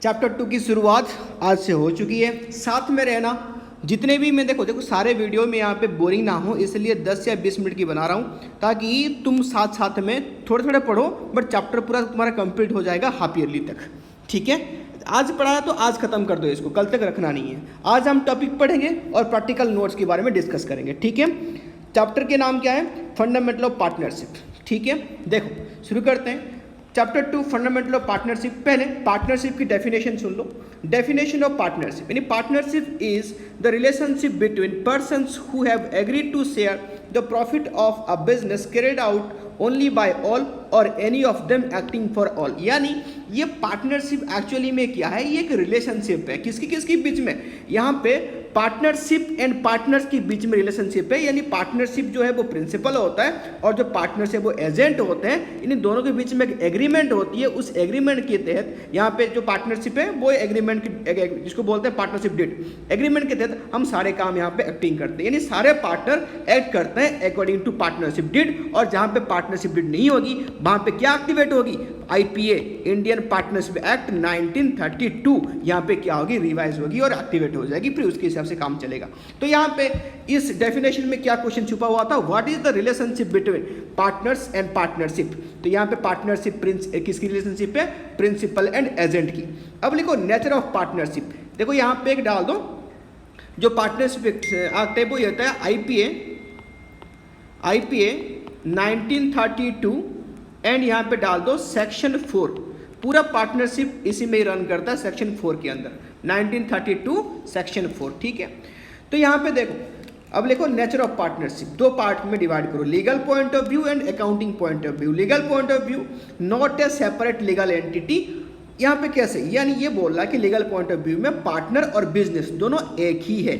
Chapter 2 की शुरुआत आज से हो चुकी है। साथ में रहना, जितने भी मैं देखो सारे वीडियो में यहाँ पे बोरिंग ना हो, इसलिए 10 या 20 मिनट की बना रहा हूँ ताकि तुम साथ साथ में थोड़े थोड़े पढ़ो, बट चैप्टर पूरा तुम्हारा कंप्लीट हो जाएगा हाफ ईयरली तक। ठीक है, आज पढ़ाया तो आज खत्म कर दो, इसको कल तक रखना नहीं है। आज हम टॉपिक पढ़ेंगे और प्रैक्टिकल नोट्स के बारे में डिस्कस करेंगे। ठीक है, चैप्टर के नाम क्या है? Fundamental of partnership. ठीक है, देखो शुरू करते हैं। Chapter 2 fundamental of partnership. पहले पार्टनरशिप की डेफिनेशन सुन लो। डेफिनेशन ऑफ पार्टनरशिप यानी partnership is the relationship between persons who have agreed to share the profit of a business carried out only by all और any of them acting for all. यानी ये partnership actually में क्या है? ये एक relationship है। किसकी किसकी बीच में? यहाँ पे पार्टनरशिप एंड पार्टनर्स के बीच में रिलेशनशिप है। यानी पार्टनरशिप जो है वो प्रिंसिपल होता है और जो पार्टनर्स है वो एजेंट होते हैं। इन दोनों के बीच में एक एग्रीमेंट होती है। उस एग्रीमेंट के तहत यहाँ पे जो पार्टनरशिप है वो एग्रीमेंट जिसको बोलते हैं पार्टनरशिप डीड। एग्रीमेंट के तहत हम सारे काम यहाँ पे एक्टिंग करते हैं, यानी सारे पार्टनर एक्ट करते हैं अकॉर्डिंग टू पार्टनरशिप डीड। और जहाँ पे पार्टनरशिप डीड नहीं होगी वहाँ पे क्या एक्टिवेट होगी? IPA इंडियन पार्टनरशिप एक्ट 1932 यहाँ पे क्या होगी? रिवाइज होगी और एक्टिवेट हो जाएगी, फिर उसके हिसाब से काम चलेगा। तो यहाँ पे इस डेफिनेशन में क्या क्वेश्चन छुपा हुआ था? What is the relationship between partners and partnership. तो यहाँ पे पार्टनरशिप किसकी रिलेशनशिप है? प्रिंसिपल एंड एजेंट की। अब लिखो नेचर ऑफ पार्टनरशिप। देखो यहाँ पे एक डाल दो, जो पार्टनरशिप एक्ट है वो ये होता है IPA 1932 एंड यहाँ पे डाल दो सेक्शन 4। पूरा पार्टनरशिप इसी में ही रन करता है, सेक्शन 4 के अंदर 1932 सेक्शन 4। ठीक है, तो यहाँ पे देखो, अब लिखो नेचर ऑफ पार्टनरशिप। दो पार्ट में डिवाइड करो, legal point of view and accounting point of view. Legal point of view, not a separate legal entity. यहाँ पे कैसे? यानी ये बोल रहा है कि लीगल पॉइंट ऑफ व्यू में पार्टनर और बिजनेस दोनों एक ही है,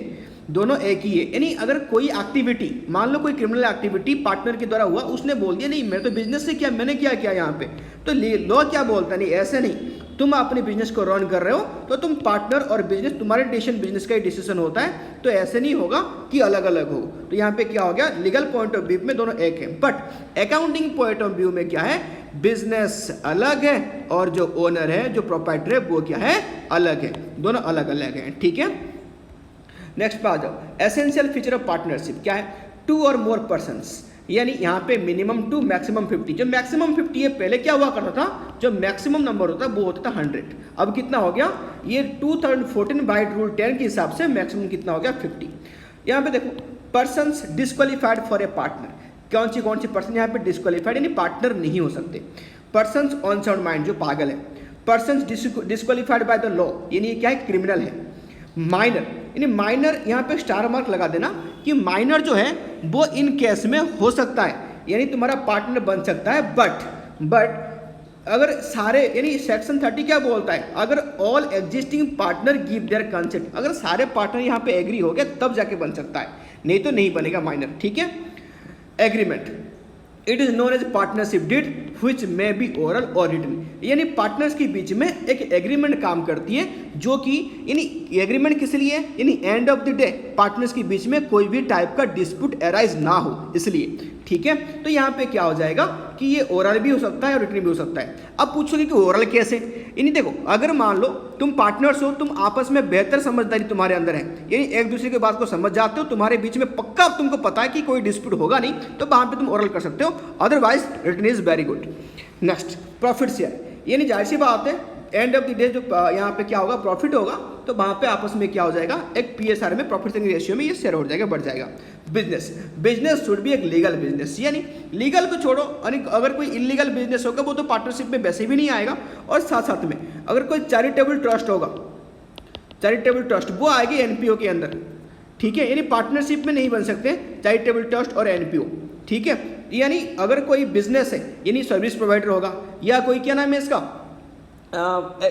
दोनों एक ही है। यानी अगर कोई एक्टिविटी, मान लो कोई क्रिमिनल एक्टिविटी पार्टनर के द्वारा हुआ, उसने बोल दिया नहीं मैं तो बिजनेस से किया, मैंने क्या किया यहाँ पे, तो लॉ क्या बोलता है? नहीं, ऐसे नहीं। तुम अपने बिजनेस को रन कर रहे हो तो तुम पार्टनर और बिजनेस, तुम्हारे डिसीजन बिजनेस का ही डिसीजन होता है, तो ऐसे नहीं होगा कि अलग अलग हो। तो यहाँ पे क्या हो गया? लीगल पॉइंट ऑफ व्यू में दोनों एक है, but accounting point of view में क्या है? बिजनेस अलग है और जो ओनर है, जो प्रोप्राइटर है, वो क्या है? अलग है, दोनों अलग अलग है। ठीक है, नेक्स्ट पे आ जाओ। एसेंशियल फीचर ऑफ पार्टनरशिप क्या है? 2 और मोर पर्सन्स। यानी यहाँ पे मिनिमम 2 मैक्सिमम 50। जो मैक्सिमम 50 है, पहले क्या हुआ करता था? जो मैक्सिमम नंबर होता है वो होता था 100। अब कितना हो गया? ये 2014 बाइट रूल 10 के हिसाब से मैक्सिमम कितना हो गया? 50। यहाँ पे देखो, persons disqualified for a partner. कौन सी पर्सन यहाँ पे डिस्क्वालीफाइड यानी पार्टनर नहीं हो सकते? पर्सन्स ऑन साउंड माइंड, जो पागल है। Persons disqualified by the law, यानी क्या है? क्रिमिनल है। माइनर, यानी माइनर यहाँ पे स्टार मार्क लगा देना कि माइनर जो है वो इन केस में हो सकता है, यानी तुम्हारा पार्टनर बन सकता है, बट अगर सारे, यानी सेक्शन 30 क्या बोलता है? अगर all existing partner give their consent, अगर सारे पार्टनर यहाँ पे एग्री हो गए तब जाके बन सकता है, नहीं तो नहीं बनेगा माइनर। ठीक है, agreement, it is known as partnership deed which may be oral और रिटन। यानी पार्टनर्स के बीच में एक एग्रीमेंट काम करती है, जो कि यानी एग्रीमेंट किस लिए? यानी end of the day partners के बीच में कोई भी टाइप का डिस्प्यूट अराइज ना हो, इसलिए। ठीक है, तो यहाँ पे क्या हो जाएगा कि ये ओरल भी हो सकता है और रिटन भी हो सकता है। अब पूछोगे कि ओरल कैसे? यानी देखो, अगर मान लो तुम पार्टनर्स हो, तुम आपस में बेहतर समझदारी तुम्हारे अंदर है, यानी एक दूसरे की बात को समझ जाते हो, तुम्हारे बीच में पक्का तुमको पता है कि कोई डिस्प्यूट होगा नहीं, तो वहाँ पे तुम ओरल कर सकते हो, otherwise written is very good. Next, profit share, यानी जाहिर सी बात है एंड ऑफ द डे जो यहाँ पे क्या होगा? प्रॉफिट होगा, तो वहाँ पे आपस में क्या हो जाएगा? एक PSR में, प्रॉफिट शेयरिंग रेशियो में ये शेयर हो जाएगा, बढ़ जाएगा। बिजनेस शुड बी एक लीगल बिजनेस, यानी लीगल को छोड़ो, यानी अगर कोई इलीगल बिजनेस होगा वो तो पार्टनरशिप में वैसे भी नहीं आएगा। और साथ साथ में अगर कोई चैरिटेबल ट्रस्ट होगा, चैरिटेबल ट्रस्ट, वो आएगी NPO के अंदर। ठीक है, यानी पार्टनरशिप में नहीं बन सकते चैरिटेबल ट्रस्ट और NPO। ठीक है, यानी अगर कोई बिजनेस है, यानी सर्विस प्रोवाइडर होगा, या कोई क्या नाम है इसका,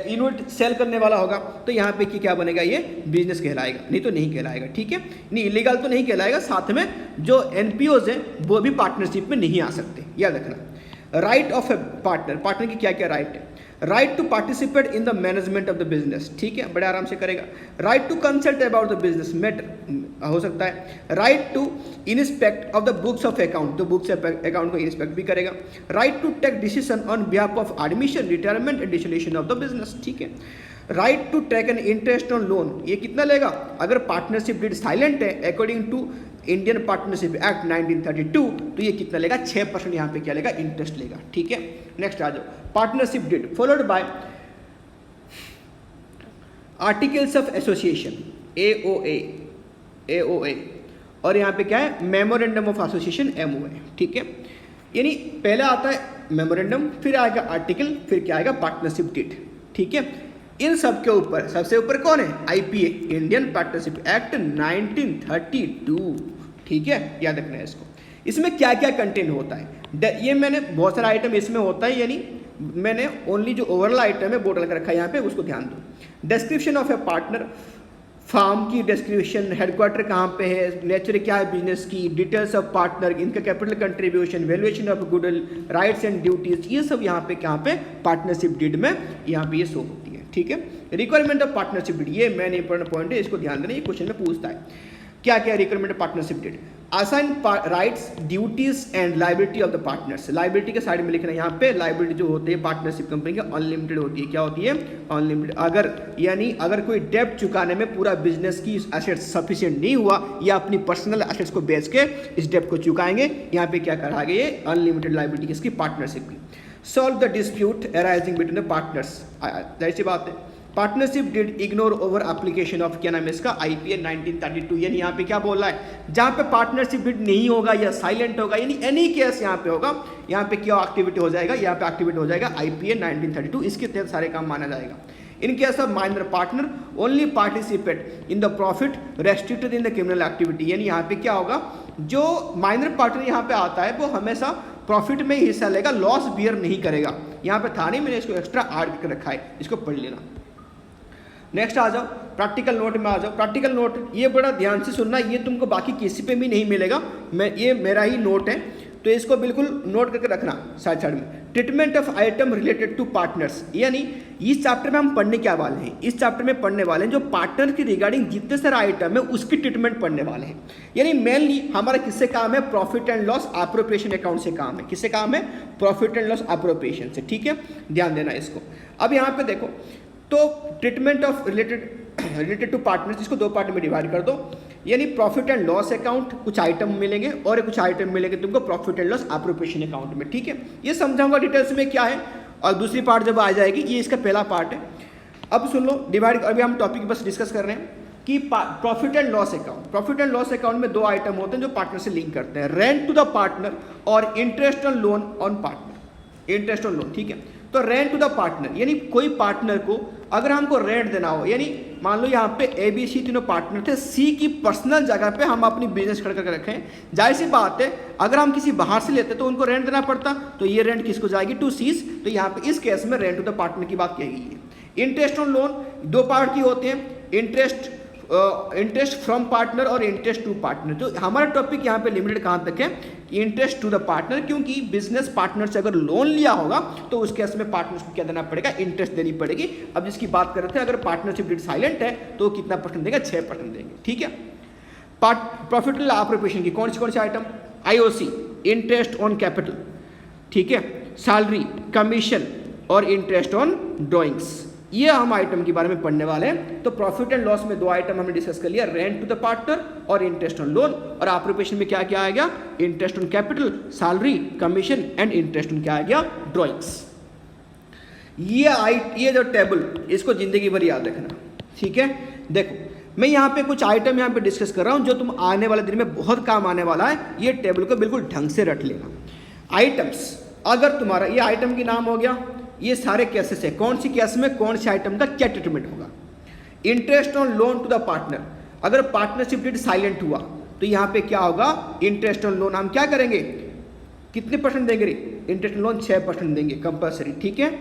यूनिट सेल करने वाला होगा, तो यहाँ पे क्या बनेगा? ये बिजनेस कहलाएगा, नहीं तो नहीं कहलाएगा। ठीक है, नहीं इलीगल तो नहीं कहलाएगा। साथ में जो NPOs हैं वो भी पार्टनरशिप में नहीं आ सकते, याद रखना। Right of a partner, partner की क्या क्या राइट है? Right to participate in the management of the business, ठीक है, बड़े आराम से करेगा। Right to consult about the business matter हो सकता है। Right to inspect of the books of account, तो बुक्स अकाउंट को इंस्पेक्ट भी करेगा। Right to take decision on behalf of admission, retirement and dissolution of the business, ठीक है। Right to take an interest on loan, ये कितना लेगा? अगर पार्टनरशिप डीड साइलेंट है according to Indian partnership act 1932, तो ये कितना लेगा? 6% यहाँ पे क्या लेगा? इंटरेस्ट लेगा। ठीक है, नेक्स्ट आ जाओ, partnership deed followed by articles of association AOA, और यहाँ पे क्या है? Memorandum of association MOA। ठीक है, यानी पहले आता है मेमोरेंडम, फिर आएगा आर्टिकल, फिर क्या आएगा? Partnership deed. ठीक है, इन सब के ऊपर सबसे ऊपर कौन है? IPA, Indian partnership act 1932। ठीक है, याद रखना है इसको। इसमें क्या क्या कंटेंट होता है, ये मैंने बहुत सारा आइटम इसमें होता है, यानी मैंने ओनली जो ओवरऑल आइटम है बोर्ड लगा रखा है यहाँ पे, उसको ध्यान दो। Description of a partner, firm की डिस्क्रिप्शन, हेडक्वार्टर कहाँ पे है, नेचर क्या है बिजनेस की, डिटेल्स ऑफ पार्टनर, इनका capital contribution, valuation of goodwill, rights and duties, ये सब यहाँ पे कहाँ पे? पार्टनरशिप डीड में यहाँ पे ये शो होती है। ठीक है, रिक्वायरमेंट ऑफ पार्टनरशिप डीड, ये मेन इंपॉर्टेंट पॉइंट है, इसको ध्यान देना, ये क्वेश्चन में पूछता है। क्या क्या requirement of partnership deed? Assign rights, duties and liability of the partners. Liability के साइड में लिखना है यहाँ पे, लाइबिलिटी जो होती है पार्टनरशिप कंपनी की अनलिमिटेड होती है। क्या होती है? अनलिमिटेड। अगर यानी अगर कोई डेब्ट चुकाने में पूरा बिजनेस की एसेट्स सफिशिएंट नहीं हुआ, या अपनी पर्सनल एसेट्स को बेच के इस डेब्ट को चुकाएंगे, यहाँ पे क्या कराएंगे? ये अनलिमिटेड लाइबिलिटी किसकी? पार्टनरशिप की। Solve the dispute arising between the partners, जाहिर सी बात है। Partnership did ignore over application of, क्या नाम है इसका? IPA 1932। यानी यहाँ पे क्या बोल रहा है? जहाँ पे पार्टनरशिप डिड नहीं होगा या साइलेंट होगा, यानी एनी केस यहाँ पे होगा, यहाँ पे क्या एक्टिविटी हो जाएगा? यहाँ पे एक्टिविटी हो जाएगा IPA 1932, इसके तहत सारे काम माना जाएगा। In case of minor partner only participate in the profit restricted in the criminal activity, यानी यहाँ पे क्या होगा? जो माइनर पार्टनर यहाँ पे आता है वो हमेशा प्रॉफिट में ही हिस्सा लेगा, लॉस बियर नहीं करेगा। यहाँ पे था नहीं, मैंने इसको एक्स्ट्रा ऐड करके रखा है, इसको पढ़ लेना। नेक्स्ट आ जाओ, प्रैक्टिकल नोट में आ जाओ। प्रैक्टिकल नोट ये बड़ा ध्यान से सुनना, ये तुमको बाकी किसी पे भी नहीं मिलेगा, ये मेरा ही नोट है, तो इसको बिल्कुल नोट करके रखना साइड साइड में। Treatment of item related to partners, यानी इस चैप्टर में हम पढ़ने क्या वाले हैं? इस चैप्टर में पढ़ने वाले हैं जो पार्टनर की रिगार्डिंग जितने सारे आइटम है उसकी ट्रीटमेंट पढ़ने वाले हैं। यानी मेनली हमारा किससे काम है? Profit and loss appropriation account से काम है। किससे काम है? प्रॉफिट एंड लॉस एप्रोप्रिएशन से। ठीक है, ध्यान देना इसको। अब यहाँ पे देखो, तो treatment of related to partners, इसको दो पार्ट में डिवाइड कर दो, यानी प्रॉफिट एंड लॉस अकाउंट कुछ आइटम मिलेंगे और कुछ आइटम मिलेंगे तुमको profit and loss appropriation account में। ठीक है, ये समझाऊंगा डिटेल्स में क्या है, और दूसरी पार्ट जब आ जाएगी, ये इसका पहला पार्ट है। अब सुन लो डिवाइड, अभी हम टॉपिक बस डिस्कस कर रहे हैं कि profit and loss account. Profit and loss account में दो आइटम होते हैं जो पार्टनर से लिंक करते हैं, रेंट टू द पार्टनर और interest on loan on partner, interest on loan. ठीक है, तो रेंट टू द पार्टनर, यानी कोई पार्टनर को अगर हमको रेंट देना हो, यानी मान लो यहाँ पे ABC तीनों पार्टनर थे, C की पर्सनल जगह पे हम अपनी बिजनेस खड़ा करके रखें, जाहिर सी बात है अगर हम किसी बाहर से लेते तो उनको रेंट देना पड़ता, तो ये रेंट किसको जाएगी? टू सीज। तो यहाँ पे इस केस में रेंट टू द पार्टनर की बात कही गई है। इंटरेस्ट ऑन लोन दो पार्ट की होते हैं, इंटरेस्ट फ्रॉम पार्टनर और इंटरेस्ट टू पार्टनर। तो हमारा टॉपिक यहाँ पे लिमिटेड कहाँ तक है? इंटरेस्ट टू द पार्टनर, क्योंकि बिजनेस पार्टनर से अगर लोन लिया होगा तो उस केस में पार्टनर्स को क्या देना पड़ेगा? इंटरेस्ट देनी पड़ेगी। अब जिसकी बात कर रहे थे, अगर पार्टनरशिप डीड साइलेंट है तो कितना परसेंट देंगे? 6% देंगे। ठीक है, प्रॉफिट एंड एप्रोप्रिएशन की कौन सी item? IOC, interest on capital, ठीक है, सैलरी, कमीशन और इंटरेस्ट ऑन ड्रॉइंग्स, ये हम आइटम के बारे में पढ़ने वाले हैं। तो प्रॉफिट एंड लॉस में दो आइटम हमने डिस्कस कर लिया, रेंट टू द पार्टनर और इंटरेस्ट ऑन लोन, और एप्रोप्रिएशन में क्या क्या आएगा? Interest on capital, salary, commission and interest on क्या आ गया? ड्रॉइंग्स। ये जो टेबल, इसको जिंदगी भर याद रखना। ठीक है, देखो मैं यहाँ पे कुछ आइटम यहाँ पे डिस्कस कर रहा हूँ जो तुम आने वाले दिन में बहुत काम आने वाला है, ये टेबल को बिल्कुल ढंग से रट लेना। आइटम्स, अगर तुम्हारा ये आइटम की नाम हो गया, ये सारे केसेस है, कौन सी केस में कौन से आइटम का क्या ट्रीटमेंट होगा। Interest on loan to the partner, अगर पार्टनरशिप डीड साइलेंट हुआ तो यहाँ पे क्या होगा? इंटरेस्ट ऑन लोन हम क्या करेंगे? कितने परसेंट देंगे? इंटरेस्ट ऑन लोन 6% देंगे कंपलसरी। ठीक है,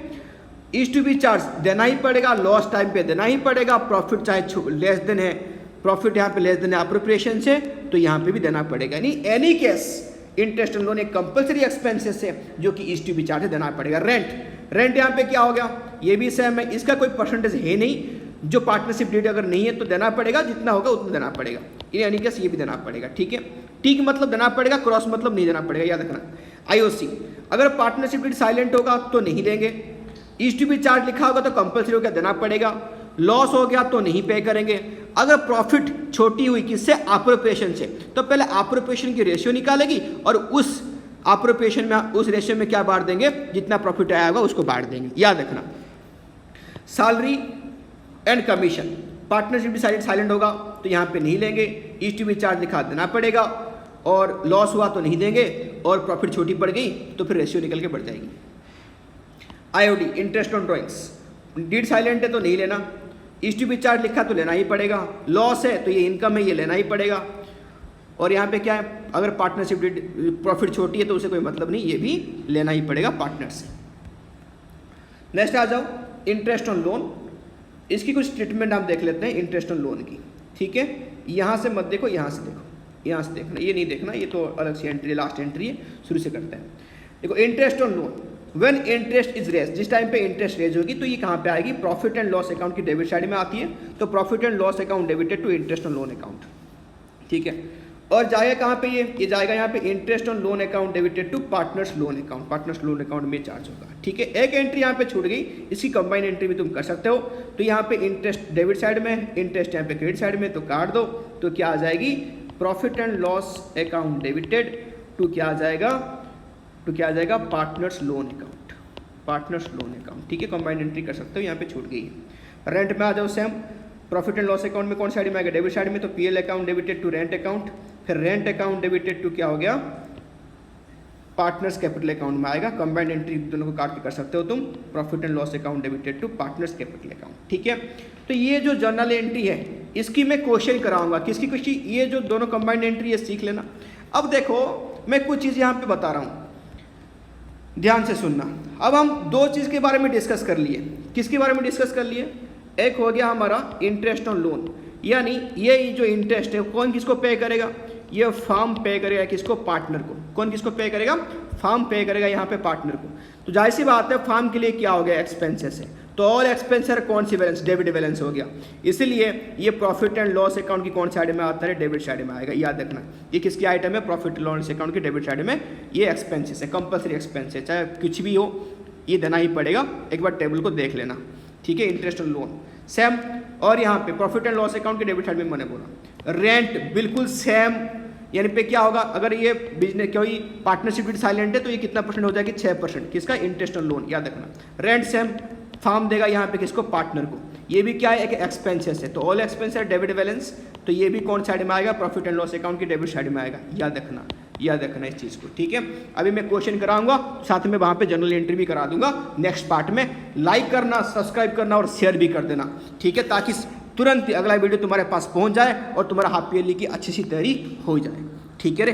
इज टू बी चार्ज देना ही पड़ेगा, लॉस टाइम पे देना ही पड़ेगा, प्रॉफिट चाहे लेस देन है, प्रॉफिट यहाँ पे लेस देन है एप्रोप्रिएशन से, तो यहाँ पे भी देना पड़ेगा। नहीं any case interest on loan एक कंपलसरी एक्सपेंसेस है जो कि इज टू बी चार्ज देना पड़ेगा। रेंट यहाँ पे क्या हो गया? ये भी सेम है, इसका कोई परसेंटेज है नहीं, जो पार्टनरशिप डीड अगर नहीं है तो देना पड़ेगा, जितना होगा उतना देना पड़ेगा। यानी केस ये भी देना पड़ेगा। ठीक है, टिक मतलब देना पड़ेगा, क्रॉस मतलब नहीं देना पड़ेगा, याद रखना। IOC, अगर पार्टनरशिप डीड साइलेंट होगा तो नहीं देंगे। इज टू बी चार्ज लिखा होगा तो कंपल्सरी हो गया देना पड़ेगा, लॉस हो गया तो नहीं पे करेंगे। अगर प्रॉफिट छोटी हुई किससे, अप्रोप्रिएशन से, तो पहले अप्रोप्रिएशन की रेशियो निकालेगी और उस अप्रोप्रिएशन में, उस रेशियो में क्या बांट देंगे, जितना प्रॉफिट आया होगा उसको बांट देंगे। याद रखना। Salary and commission, partnership decided silent होगा तो यहाँ पे नहीं लेंगे, इज टू बी चार्ज लिखा देना पड़ेगा, और लॉस हुआ तो नहीं देंगे, और प्रॉफिट छोटी पड़ गई तो फिर रेशियो निकल के बढ़ जाएगी। IOD, interest on drawings, deed silent है तो नहीं लेना, इज टू बी चार्ज लिखा तो लेना ही पड़ेगा, लॉस है तो ये इनकम है ये लेना ही पड़ेगा, और यहाँ पे क्या है, अगर पार्टनरशिप प्रॉफिट छोटी है तो उसे कोई मतलब नहीं, ये भी लेना ही पड़ेगा पार्टनर से। नेक्स्ट आ जाओ, इंटरेस्ट ऑन लोन। इसकी कुछ ट्रीटमेंट आप देख लेते हैं इंटरेस्ट ऑन लोन की, ठीक है। यहाँ से मत देखो, यहाँ से देखो, यहाँ से देखना, ये नहीं देखना, ये तो अलग सी एंट्री, लास्ट एंट्री है, शुरू से करते हैं। देखो interest on loan, when interest is raise, जिस टाइम पे इंटरेस्ट रेज होगी तो ये कहाँ पे आएगी, प्रॉफिट एंड लॉस अकाउंट की डेबिट साइड में आती है, तो profit and loss account debited to interest on loan account, ठीक है। और जाएगा कहाँ पे, ये जाएगा यहाँ पे interest on loan account debited to partners loan account, partners loan account में चार्ज होगा, ठीक है। एक एंट्री यहाँ पे छूट गई, इसकी कंबाइन एंट्री भी तुम कर सकते हो, तो यहाँ पे इंटरेस्ट डेबिट साइड में, इंटरेस्ट यहाँ पे क्रेडिट साइड में, तो काट दो, तो क्या आ जाएगी, profit and loss account debited to क्या आ जाएगा, तो क्या आ जाएगा, partners loan account, partners loan account, ठीक है। कंबाइंड एंट्री कर सकते हो, यहाँ पे छूट गई है। रेंट में आ जाओ, same profit and loss account में कौन साइड में आएगा, डेबिट साइड में, तो PL account debited to rent account, फिर रेंट अकाउंट डेबिटेड टू क्या हो गया, पार्टनर्स कैपिटल अकाउंट में आएगा। कंबाइंड एंट्री दोनों को काट के कर सकते हो तुम, profit and loss account debited to partners capital account, ठीक है। तो ये जो जर्नल एंट्री है इसकी मैं क्वेश्चन कराऊंगा, किसकी कुछ, ये जो दोनों कंबाइंड एंट्री है सीख लेना। अब देखो मैं कुछ चीज़ यहाँ पे बता रहा हूँ, ध्यान से सुनना। अब हम दो चीज़ के बारे में डिस्कस कर लिए, किसके बारे में डिस्कस कर लिए, एक हो गया हमारा इंटरेस्ट ऑन लोन, यानी ये जो इंटरेस्ट है कौन किसको पे करेगा, ये फर्म पे करेगा किसको, पार्टनर को। कौन किसको पे करेगा, फर्म पे करेगा यहाँ पे पार्टनर को। तो जाहिर सी बात है फर्म के लिए क्या हो गया, एक्सपेंसेस है, तो ऑल एक्सपेंसर कौन सी बैलेंस, डेबिट बैलेंस हो गया, इसलिए ये प्रॉफिट एंड लॉस अकाउंट की कौन साइड में आता है, डेबिट साइड में आएगा। याद रखना ये किसकी आइटम है, प्रॉफिट एंड लॉस अकाउंट की डेबिट साइड में, ये एक्सपेंसेस है, कंपल्सरी एक्सपेंस है, चाहे कुछ भी हो ये देना ही पड़ेगा। एक बार टेबल को देख लेना, ठीक है। इंटरेस्ट ऑन लोन सेम, और यहाँ पे प्रॉफिट एंड लॉस अकाउंट की डेबिट साइड में मैंने बोला रेंट बिल्कुल सेम, यानी पे क्या होगा, अगर ये बिजनेस कोई पार्टनरशिप विद साइलेंट है तो ये कितना परसेंट हो जाएगी, 6%, किसका, इंटरेस्ट ऑन लोन। याद रखना रेंट सेम, फर्म देगा यहाँ पे किसको, पार्टनर को। ये भी क्या है, एक एक्सपेंसेस है, तो ऑल एक्सपेंस है डेबिट बैलेंस, तो ये भी कौन साइड में आएगा, प्रॉफिट एंड लॉस अकाउंट की डेबिट साइड में आएगा। याद रखना, याद रखना इस चीज़ को, ठीक है। अभी मैं क्वेश्चन कराऊंगा, साथ में वहाँ पे जनरल एंट्री भी करा दूंगा नेक्स्ट पार्ट में। लाइक करना, सब्सक्राइब करना और शेयर भी कर देना, ठीक है, ताकि तुरंत अगला वीडियो तुम्हारे पास पहुँच जाए और तुम्हारा हाफ ईयरली की अच्छी सी तैयारी हो जाए, ठीक है रे।